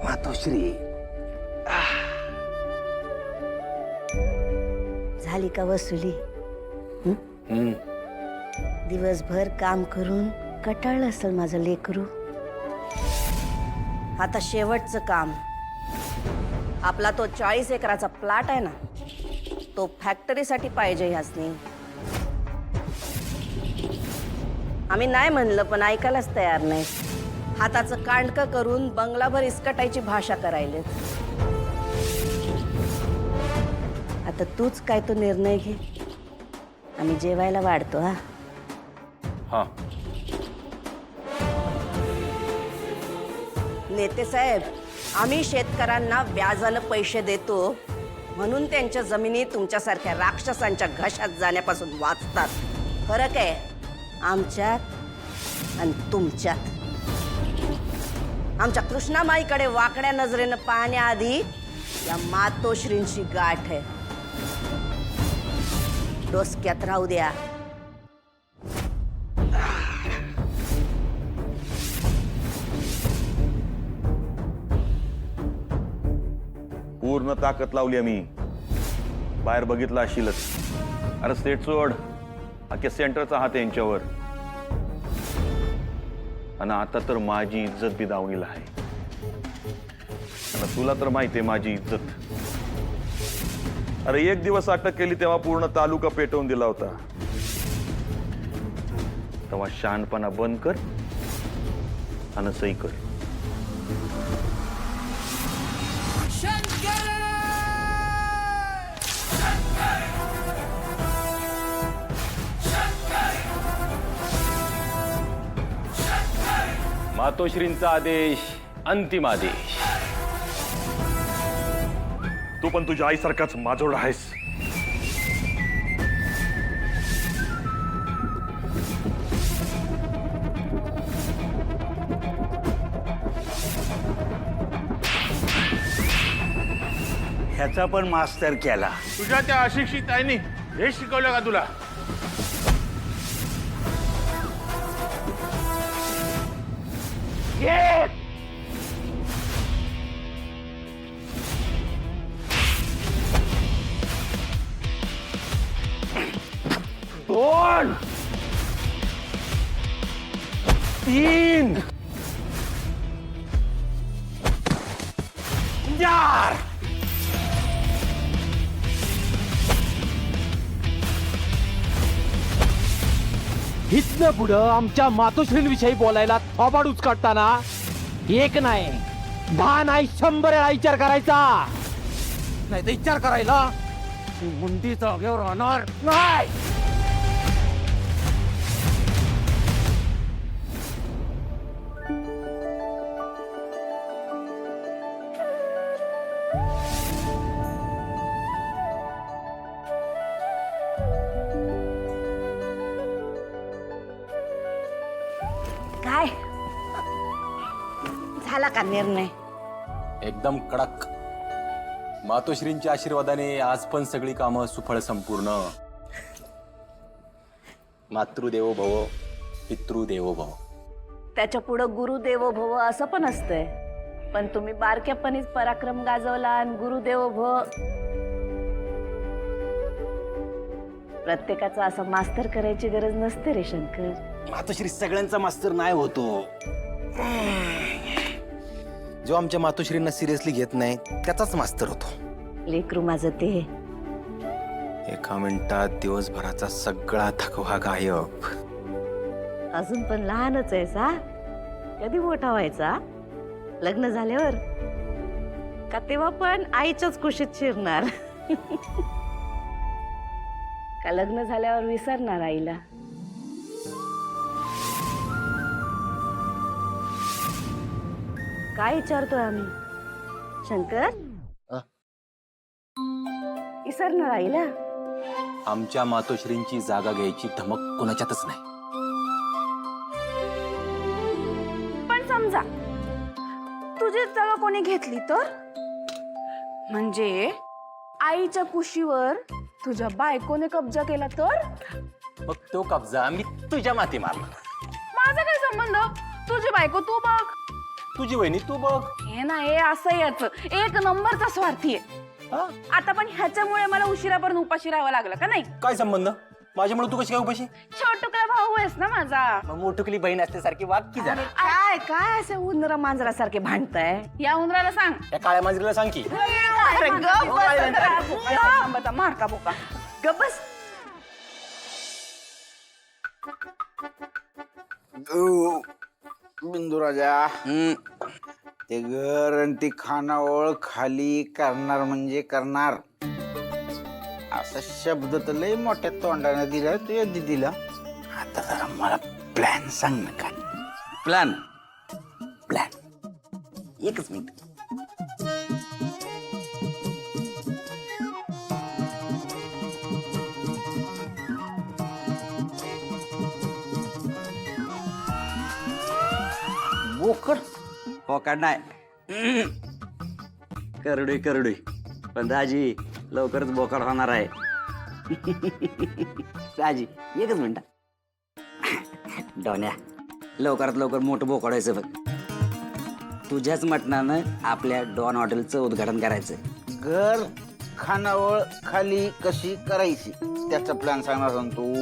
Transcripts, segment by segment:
मातोश्री झाली का वसुली? दिवसभर काम करून कटाळलं असेल माझं लेकरू. आता शेवटचं काम. आपला तो 40 एकराचा प्लॉट आहे ना, तो फॅक्टरीसाठी पाहिजे ह्यासनी. आम्ही नाही म्हणलं पण ऐकायलाच तयार नाही. हाताचं कांडकं करून बंगलाभर इसकटायची भाषा करायलेत. आता तूच काय तो निर्णय घे. आम्ही जेवायला वाढतो. हा नेते साहेब, आम्ही शेतकऱ्यांना व्याजानं पैसे देतो म्हणून त्यांच्या जमिनी तुमच्यासारख्या राक्षसांच्या घशात जाण्यापासून वाचतात. फरक आहे आमच्यात आणि तुमच्यात. आमच्या कृष्णामाईकडे वाकड्या नजरेनं पाहण्याआधी या मातोश्रींची गाठ आहे. डोसक्यात राहू द्या. पूर्ण ताकद लावली आम्ही. बाहेर बघितलं असशीलच. अरे सेट सोड, अख्या सेंटरचा हात आहे यांच्यावर. आणि आता तर माझी इज्जत बी दावणीला आहे. आणि तुला तर माहिती आहे माझी इज्जत. अरे एक दिवस अटक केली तेव्हा पूर्ण तालुका पेटवून दिला होता. तेव्हा शहाणपणा बंद कर आणि सही कर. मातोश्रींचा आदेश अंतिम आदेश. तू पण तुझ्या आईसारखाच माझोड आहेस. ह्याचा पण मास्तर केला. तुझ्या त्या अशिक्षित आईनी हे शिकवलं का तुला? दोन, तीन, चार. इथनं पुढं आमच्या मातोश्रींविषयी बोलायला थोबाड उचकाटताना एक नाही 10 नाही 100 वेळा विचार करायचा. नाही तर विचार करायला मुंडी जागेवर राहणार नाही. काय झाला का निर्णय? एकदम कडक. मातोश्रींच्या आशीर्वादाने आज पण सगळी कामं सुफळ संपूर्ण. मातृदेवो भव, पितृदेवो भव. त्याच्या पुढं गुरुदेवो भव असं पण असतंय. पण तुम्ही बारक्यापणीच पराक्रम गाजवला आणि गुरुदेवो भव. प्रत्येकाचं असं मास्तर करायची गरज नसते रे शंकर. मातोश्री सगळ्यांचा मास्तर नाही होतो. जो आमच्या मातोश्रींना सिरियसली घेत नाही त्याचाच मास्तर होतो. लेकरू माझं ते. एका मिनिटात दिवसभराचा सगळा थकवा गायब. अजून पण लहानच आहेस हा. कधी मोठा व्हायचा? लग्न झाल्यावर का तेव्हा पण आईच्याच कुशीत शिरणार? का लग्न झाल्यावर विसरणार आईला? काय विचारतोय आम्ही शंकर? विसरणार आईला? आमच्या मातोश्रींची जागा घ्यायची धमक कोणाच्यातच नाही. पण समजा तुझी जागा कोणी घेतली तर? म्हणजे आईच्या कुशीवर तुझ्या बायकोने कब्जा केला तर? मग तो कब्जा मी तुझ्या माती मारला. माझा काय संबंध? तुझी बायको तू बघ. तुझी वहिनी तू बघ. हे ना हे असं याच एक नंबरचा स्वार्थी आहे. हा? आता पण ह्याच्यामुळे मला उशिरापर्यंत उपाशी राहावं लागलं का नाही? काय संबंध माझ्यामुळे तू कशी काय उपाशी? छोटुकला भाऊ आहेस ना माझा. मोठुकली बहीण असते सारखी वाग की जरा. काय काय असे उंदरा मांजरासारखे भांडताय? या उंदराला सांग. त्या काळ्या मांजरीला सांग की. अरे गप बस जरा. थांबाचा मार का बोका. गप बस. बिंदू राजा ते घर आणि ती खानावळ खाली करणार म्हणजे करणार असा शब्द तर लय मोठ्या तोंडाने दिला तुझ्या दिदीला. आता जरा मला प्लॅन सांग ना काय. प्लॅन प्लॅन एकच मिनिट. बोकड पोकाड नाही करडोई पण दाजी लवकरच बोकाड होणार आहे. दाजी एकच मिनिट. डोन्या लवकरात लवकर मोठं बोकाड व्हायचं बघ. तुझ्याच मटणानं आपल्या डॉन हॉटेलचं उद्घाटन करायचं. घर खानावळ खाली कशी करायची त्याचा प्लॅन सांगणार तू.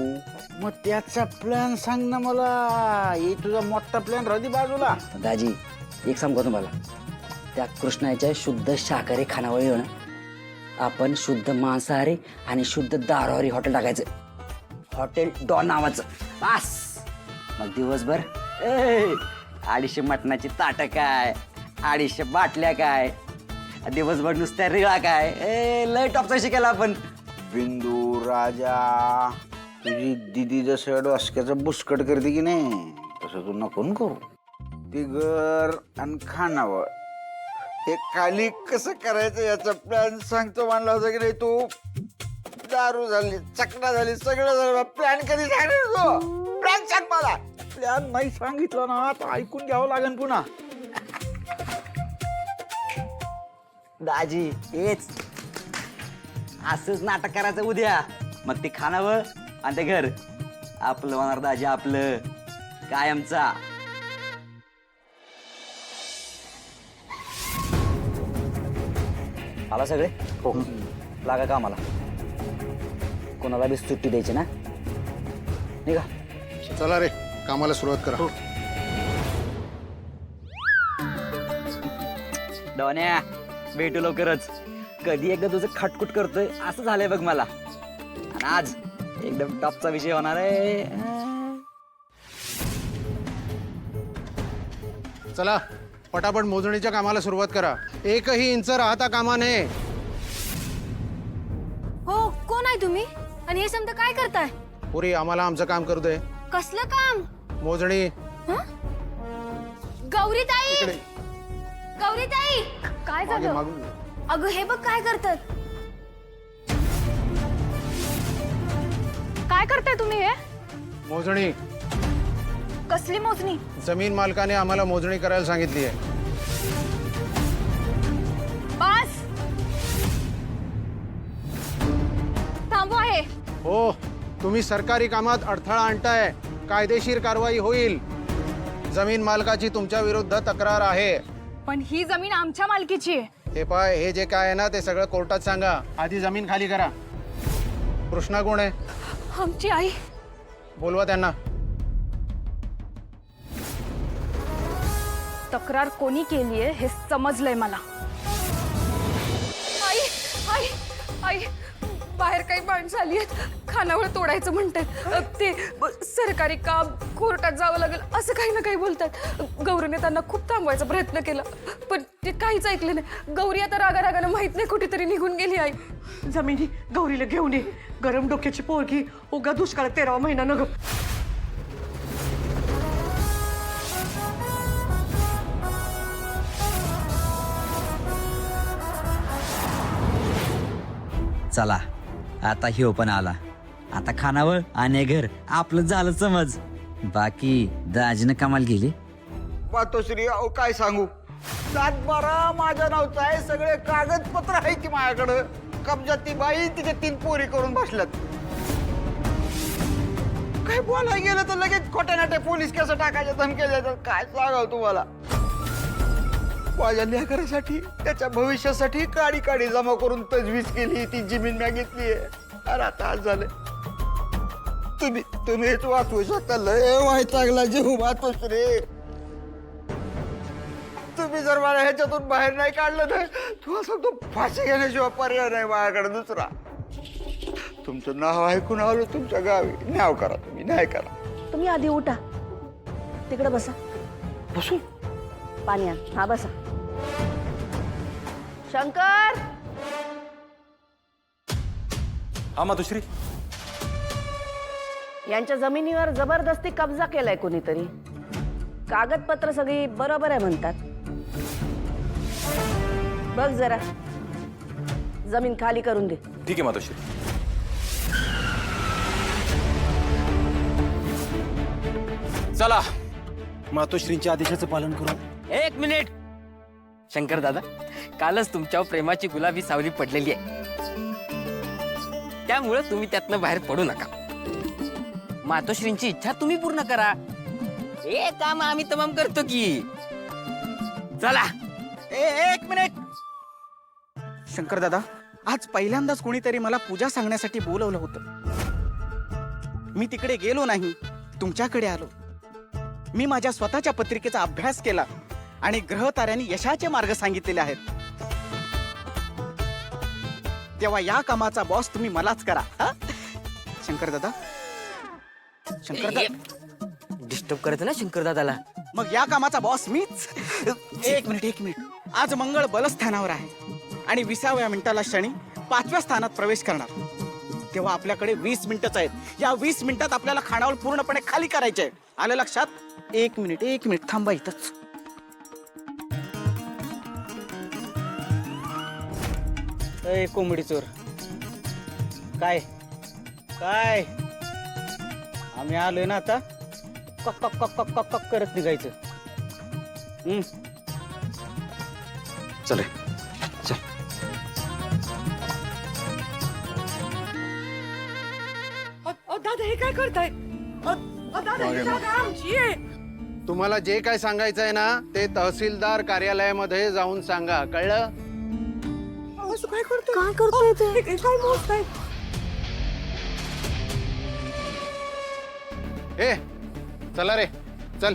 मग त्याचा प्लॅन सांग ना मला. हे तुझा मोठा प्लॅन राहते बाजूला. दाजी एक सांगतो तुम्हाला, त्या कृष्णाच्या शुद्ध शाकाहारी खानावळी ना आपण शुद्ध मांसाहारी आणि शुद्ध दारूहारी हॉटेल टाकायचं. हॉटेल डॉन नावाचं. बस मग दिवसभर 250 मटणाची ताटं काय, 250 बाटल्या काय, दिवसभर नुसत्या रिळा काय. लय टॉपचा शिकायला आपण. बिंदू राजा तुझी दिदी जसं डोसक्याचं बुसकट करते की नाही तसं तू नको करू. ते घर आणि खानावळ हे खाली कसं करायचं याचा प्लॅन सांगतो म्हणला होता की नाही तू. दारू झाली, चकना झाली, सगळं झालं. प्लॅन कधी सांगणार तू? प्लॅन सांग मला. प्लॅन नाही सांगितलं ना तर ऐकून घ्यावं लागेल पुन्हा. दाजी हेच असंच नाटक करायचं उद्या. मग ते खानावळ आणि ते घर आपलं होणार दाजी, आपलं कायमचा. आला सगळे हो लागा का आम्हाला. कोणाला बी सुट्टी द्यायची ना. निघा. चला रे कामाला सुरुवात करा. डोन्या भेटू लवकरच. कधी एकदा तुझं खटकुट करतोय असं झालंय बघ मला. आणि आज एकदम टॉपचा विषय होणार आहे. चला पटापट मोजणीच्या कामाला सुरुवात करा. एकही इंच राहता कामा नये. हो कोण आहे तुम्ही आणि हे समजा काय करताय? पुरी आम्हाला आमचं काम करू दे. कसलं काम? मोजणी. गौरीताई गौरीताई काय मागे झालं? मागून. अगं हे बघ काय करतात. काय करताय तुम्ही हे? मोजणी. कसली मोजणी? जमीन मालकाने आम्हाला मोजणी करायला सांगितली आहे. बस थांबवा हे. हो तुम्ही सरकारी कामात अडथळा आणताय. कायदेशीर कारवाई होईल. जमीन मालकाची तुमच्या विरुद्ध तक्रार आहे. पण ही जमीन आमच्या मालकीची आहे. हे पाय हे जे काय आहे ना ते सगळं कोर्टात सांगा. आधी जमीन खाली करा. कृष्णा कोण आहे? आमची आई. बोलवा त्यांना. तक्रार कोणी केली आहे हे समजलंय मला. आई आई आई बाहेर काही माणसं आली आहेत. खानावळ तोडायचं म्हणतात. ते सरकारी काम कोर्टात जावं लागेल असं काही ना काही बोलतात. गौरीने त्यांना खूप थांबवायचा प्रयत्न केला पण ते काहीच ऐकले नाही. गौरी आता रागारागानं माहित नाही कुठेतरी निघून गेली. आई जमिनी गौरीला घेऊन ये. गरम डोक्याची पोरगी उगा दुष्काळ 13वा महिना नग. चला आता ह्यो पण आला. आता खानावळ आणि घर आपलं झालं समज. बाकी दाजीनं कमाल केली. पातोश्री अहो काय सांगू. 7-12 माझ्या नावचं आहे. सगळे कागदपत्र आहे की माझ्याकडं. कब्जात ती बाई तिच्या 3 पोरी करून बसल्यात. काय बोलायला गेलं तर लगेच खोट्या नाट्या पोलीस केस टाकायच्या धमक्या देतात. काय सांगावं तुम्हाला. माझ्या लेकरासाठी त्याच्या भविष्यासाठी काडी काडी जमा करून तजवीज केली, ती जमीन मी घेतली अरे आता आज झालं. तुम्हीच वाचवू शकता. लय वाईट चांगला जीव वाचतोस रे. तुम्ही जर मला ह्याच्यातून बाहेर नाही काढलं ना, तुला सांगतो फाशी घेण्याशिवाय पर्याय नाही माझ्याकडे दुसरा. तुमचं नाव ऐकून आलो तुमच्या गावी. नाव करा तुम्ही, नाही करा. तुम्ही आधी उठा, तिकडे बसा. बसू. पाणी आण. हा बसा. शंकर, हा मातोश्री. यांच्या जमिनीवर जबरदस्ती कब्जा केलाय कोणीतरी. कागदपत्र सगळी बरोबर आहे म्हणतात. बघ जरा, जमीन खाली करून दे. ठीक आहे मातोश्री. चला. मातोश्रींच्या आदेशाचं पालन करू. एक मिनिट. शंकर दादा, कालच तुमच्यावर प्रेमाची गुलाबी सावली पडलेली आहे, त्यामुळे तुम्ही त्यातनं बाहेर पडू नका. मातोश्रींची इच्छा तुम्ही पूर्ण करा. हे काम आम्ही तमाम करतो की. चला. एक मिनिट. शंकर दादा, आज पहिल्यांदाच कोणीतरी मला पूजा सांगण्यासाठी बोलवलं होतं. मी तिकडे गेलो नाही, तुमच्याकडे आलो. मी माझ्या स्वतःच्या पत्रिकेचा अभ्यास केला आणि ग्रहताऱ्यांनी यशाचे मार्ग सांगितलेले आहेत. तेव्हा या कामाचा बॉस तुम्ही मलाच करा. हा? शंकर दादा. शंकर दादा डिस्टर्ब करत ना शंकर दादाला. मग या कामाचा बॉस मीच. एक मिनिट. आज मंगळ बलस्थानावर आहे आणि 20व्या मिनिटाला शनी 5व्या स्थानात प्रवेश करणार. तेव्हा आपल्याकडे 20 मिनिटच आहेत. या 20 मिनिटात आपल्याला खानावळ पूर्णपणे खाली करायचे आहे. आलं लक्षात? एक मिनिट थांबा इथंच. ए कोंबडी चोर, काय काय आम्ही आलोय ना आता. कक कक कक कक कक करत निघायचं. चले. दादा हे काय करताय? दादा ही जागा आमची आहे. तुम्हाला जे काय सांगायचं आहे ना, ते तहसीलदार कार्यालयामध्ये जाऊन सांगा. कळलं? असं काय करतोय ते? काय मोजताय? ए चला रे, चल.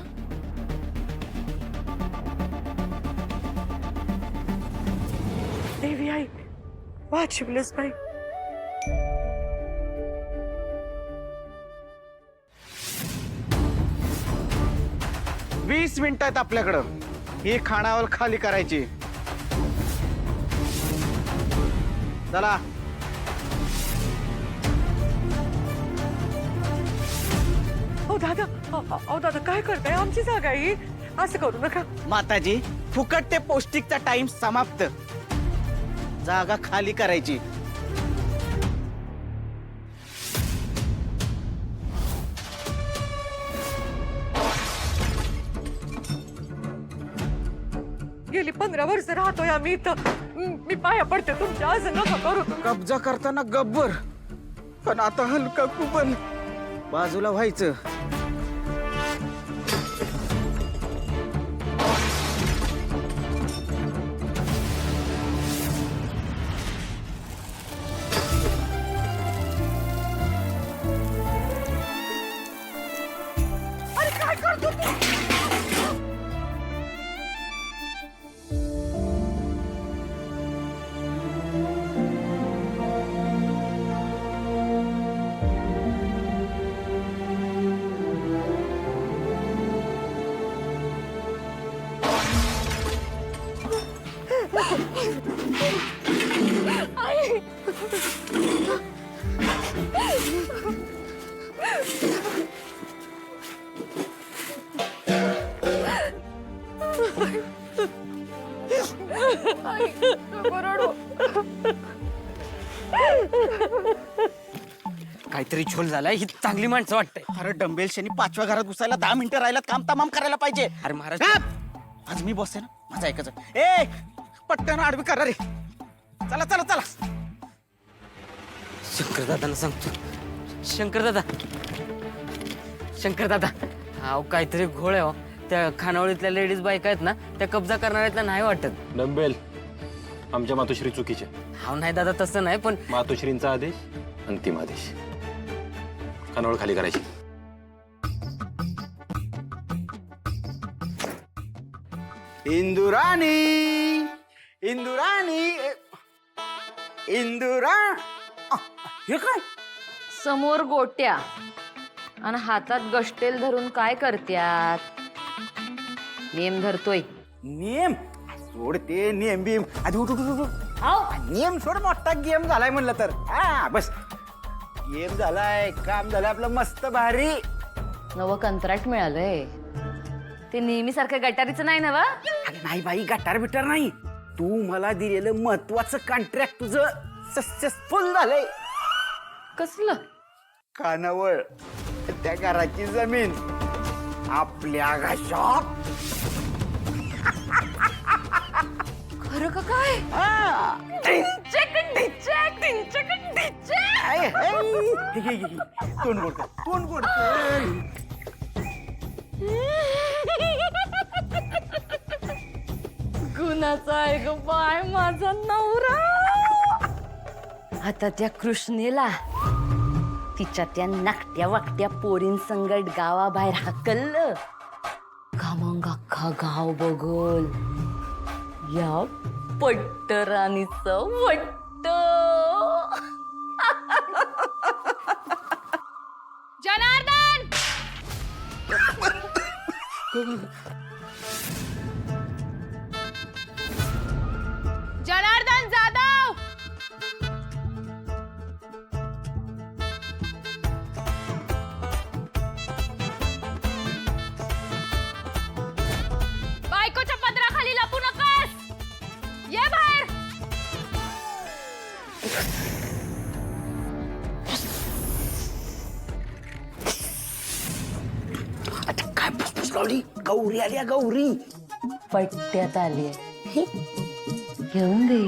देवी आई, वाचवलंच बाई. वीस मिनिटं आहेत आपल्याकडं. ही खानावळ खाली करायची. चला. दादा काय करताय? आमची जागा ही. असं करू नका माताजी. फुकट ते पौष्टिकचा टाइम समाप्त. जागा खाली करायची. गेली 15 वर्ष राहतोय आम्ही इथं. मी पाया पडते तुमच्या. असं नका करू. कब्जा करताना गब्बर, पण आता हलका कुबल. बाजूला व्हायचं. अरे काय करतो तू? काहीतरी झोल झालाय. ही चांगली माणसं वाटतंय. अरे डंबेलशनी 5व्या घरात घुसायला 10 मिनिटं राहिला. काम तमाम करायला पाहिजे. अरे महाराज, आज मी बसते ना, माझं ऐकायचं. ए पटकन आडवी करा रे. चला चला चला. शंकर दादांना सांगतो. शंकर दादा, अहो काहीतरी घोळ आहे हो. त्या खानावळीतल्या लेडीज बायका आहेत ना, त्या कब्जा करणाऱ्यातल्या नाही वाटत. डंबेल आमच्या मातोश्री चुकीचे. हा नाही दादा, तसं नाही, पण मातोश्रींचा आदेश अंतिम आदेश. खानावळ खाली करायची. इंदुराणी इंदुराणी इंदुरा हे काय समोर गोट्या आणि हातात गष्टेल धरून काय करत्यात? नेम धरतोय. नियम सोड ते नियम बियम आधी उठ उठ उठ उठ. नियम सोड, मोठा गेम झालाय म्हणलं तर. हा बस, गेम झालाय, काम झालंय आपलं मस्त भारी. नवं कंत्राट मिळालंय. ते नेहमीसारखं गटारीचं नाही नव. अरे नाही बाई, गटार बिटार नाही. तू मला दिलेलं महत्वाचं कॉन्ट्रॅक्ट तुझं सक्सेसफुल झालंय. कसलं? खानावळ, त्या घराची जमीन आपल्या घशात. खरं का काय? तोंड गोड कर, तोंड गोड कर. गुणाचा आहे ग बाय माझा नवरा. आता त्या कृष्णेला तिच्या त्या नाकट्या वाकट्या पोरींसंगट गावाबाहेर हाकललं का मग अख्खा गाव बघल या पट्टराणीचं वट्ट. जनार्दन, जनार्दन जाधव, बायकोच्या पदराखाली लपू नकोस. ये बाहेर. आता काय फुसफुस लावली? गौरी आली, गौरी. पट्ट्यात आली. येऊन दे,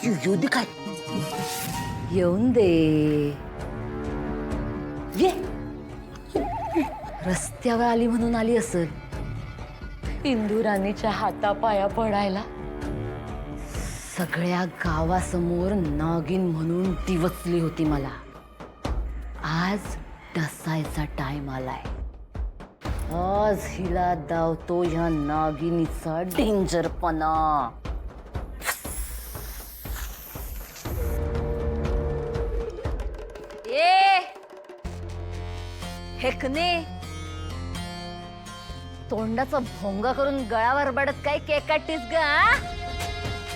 येऊ दे काय? येऊन दे. ये. रस्त्यावर आली म्हणून आली असेल. इंदुराणीच्या हातापाया पडायला. सगळ्या गावासमोर नागिन म्हणून डिवचली होती मला. आज डसायचा टाइम आलाय. आज हिला दावतो ह्या नागिनीचा डेंजरपणा. ए हेकने, तोंडाचा भोंगा करून गळावर बडत काय केकाटीस गा?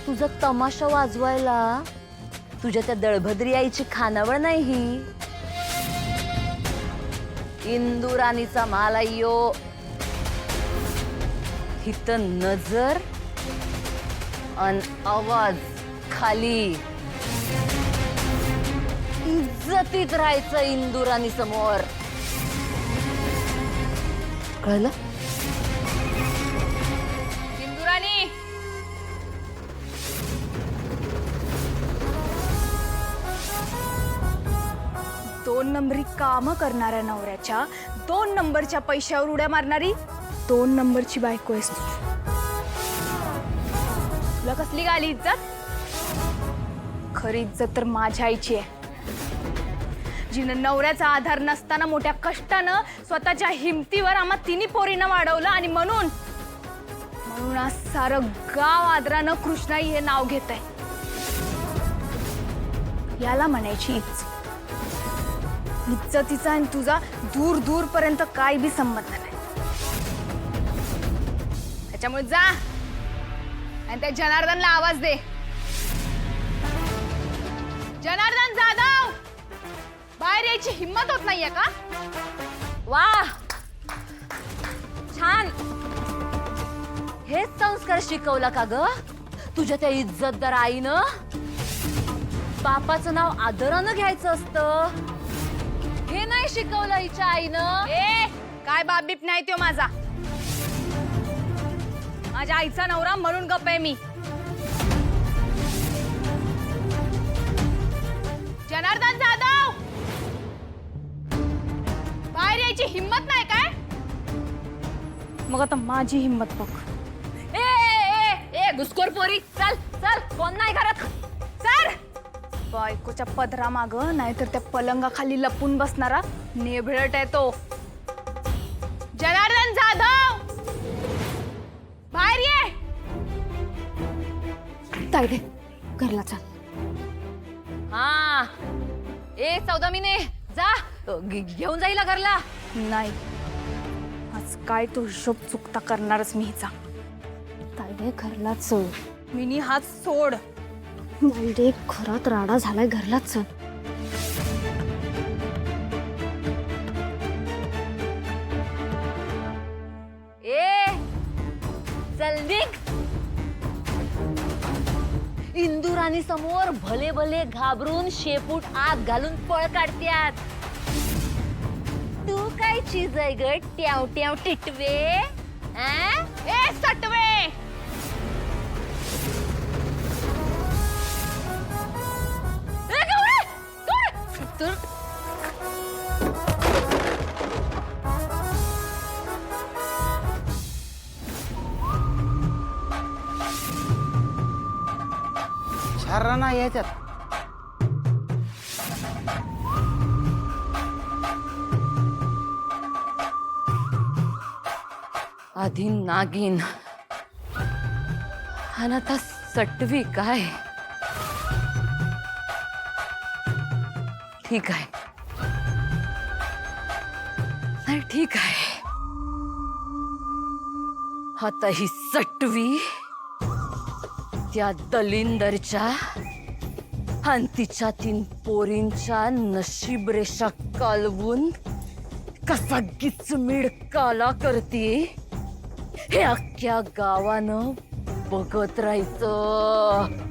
तुझा तमाशा वाजवायला तुझ्या त्या दळभद्री आईची खानावळ नाही ही. इंदुराणीचा माल अय्यो. हित नजर अन आवाज खाली. इज्जतीत राहायचं इंदुराणी समोर. कळलं? इंदुराणी, दोन नंबरी काम करणाऱ्या नवऱ्याच्या 2 नंबरच्या पैशावर उड्या मारणारी 2 नंबरची बायको आहेस तू. तुला कसली गाली इज्जत? खरी इज्जत तर माझ्या आईची आहे, जिनं नवऱ्याचा आधार नसताना मोठ्या कष्टानं स्वतःच्या हिमतीवर आम्हा तिन्ही पोरीनं वाढवलं. आणि म्हणून आज सारं गाव आदरानं कृष्णाई हे नाव घेत आहे. याला म्हणायची इज्जत. इज्जतीचा आणि तुझा दूर दूर पर्यंत काय बी संबंध नाही. त्याच्यामुळे जा आणि त्या जनार्दनला आवाज दे. जनार्दन जाधव, बाहेर यायची हिम्मत होत नाहीये का? वा, छान. हेच संस्कार शिकवला का ग तुझ्या त्या इज्जतदार आईनं? बापाचं नाव आदरानं घ्यायचं असतं, हे नाही शिकवलं हिच्या आईनं. ए काय बाबीप नाही तो माझा. माझ्या आईचा नवरा म्हणून गप्प आहे मी. जनार्दन जाधव, बाहेर यायची हिम्मत नाही काय? मग आता माझी हिंमत बघ. ए ए ए घुसखोर पोरी, चल चल, कोण नाही घरात, चल. बायकोच्या पदरा माग नाहीतर त्या पलंगाखाली लपून बसणारा नेभळट आहे तो. जनार्दन जाधव, बाहेर ये. तायडे, घरला चल. हा ए सौदामिने, जा घेऊन जाईल घरला. नाही, आज काय तो हिशोब चुकता करणारच मी हिचा. तायडे, घरला चल. मिनी हात सोड. तायडे, घरात राडा झालाय, घरला चल. ए चल निघ. इंदुराणी समोर भले भले घाबरून शेपूट आत घालून पळ काढत्यात. तू काय चीज आहे ग ट्याव ट्याव टिटवे. ए सटवे, छारा नाही याच्यात. आधी नागिन आणि आता सटवी काय. ठीक आहे, नाही ठीक आहे. आता ही सटवी त्या दलिंदरच्या आणि तिच्या 3 पोरींच्या नशीब रेषा कालवून कसा गिचमीड काला करते हे अख्ख्या गावानं बघत राहायचं.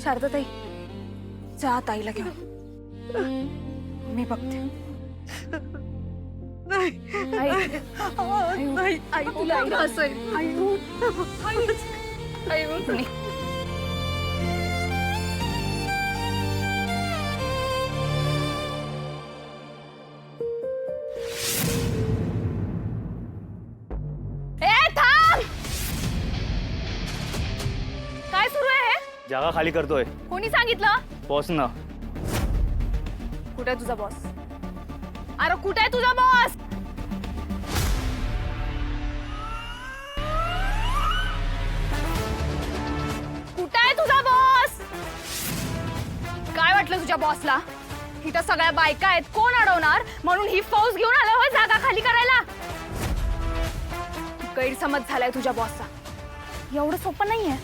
शारदाताई, जा ताईला घेऊन. मी बघते. आई तुला असेल. काय सुरू आहे? जागा खाली करतोय. कोणी सांगितलं? बॉस ना. कुठे आहे तुझा बॉस? अरे कुठे आहे तुझा बॉस? कुठे आहे तुझा बॉस? काय वाटलं तुझ्या बॉसला? इथं सगळ्या बायका आहेत, कोण अडवणार म्हणून ही फौज घेऊन आला होय जागा खाली करायला. गैरसमज झालाय तुझ्या बॉसचा. एवढं सोपं नाहीये.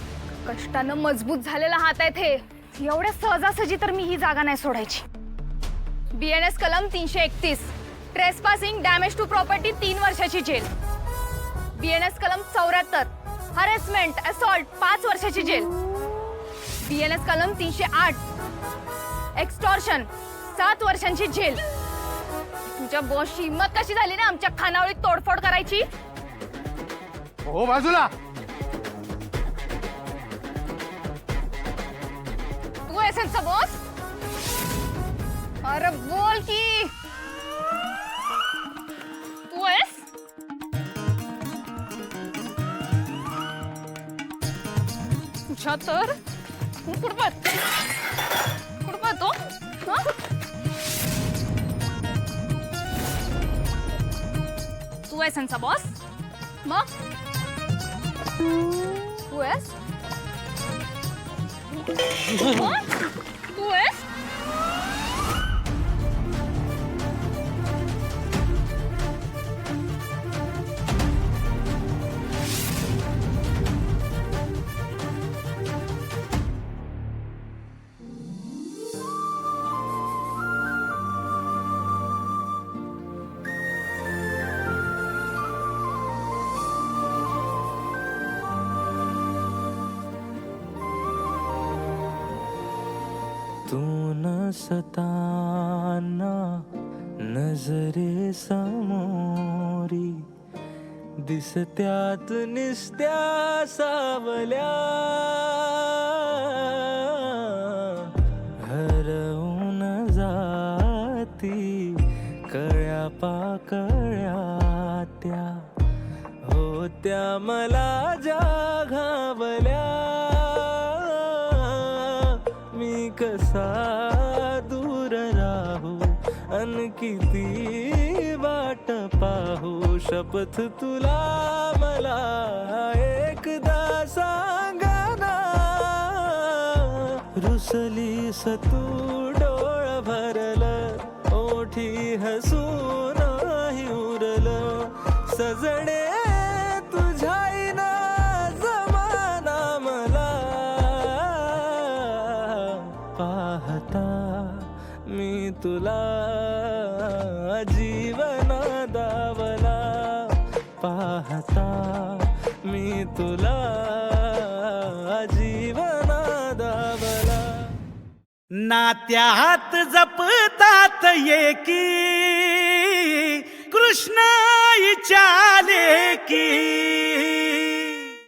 कष्टानं मजबूत झालेला हात आहे ते. एवढ्या सहजासहजी तर मी ही जागा नाही सोडायची. BNS कलम 331, ट्रेसपासिंग, डॅमेज टू प्रॉपर्टी, 3 वर्षाची जेल. BNS कलम 74, हॅरेसमेंट, असॉल्ट, 5 वर्षाची जेल. BNS कलम 308, एक्स्टॉर्शन, 7 वर्षांची जेल. तुझ्या बॉसची हिंमत कशी झाली ना आमच्या खानावळीत तोडफोड करायची? हो बाजूला. तू आहेस यांचा बॉस? अरे बोल की. तू आहेस? तुझ्या तर कुठपत तो तू आहेस यांचा बॉस? मग तू आहेस? तू आहेस? तू नसताना नजरे समोरी दिसत्यात निस्त्या सावल्या हरवून जाती कळ्या पाकळ्या त्या होत्या मला ज्या घावल्या मी कसा दूर राहू अन किती वाट पाहू शपथ तुला मला एकदा सांगना रुसलीस तू डोळ भरलं ओठी हसून उरलं सजणे तुझ्याईना जमाना मला पाहता मी तुला जीवना दावला पाहता मी तुला जीवना दावला नात्यात जपतात एकी कृष्णाईच्या लेकी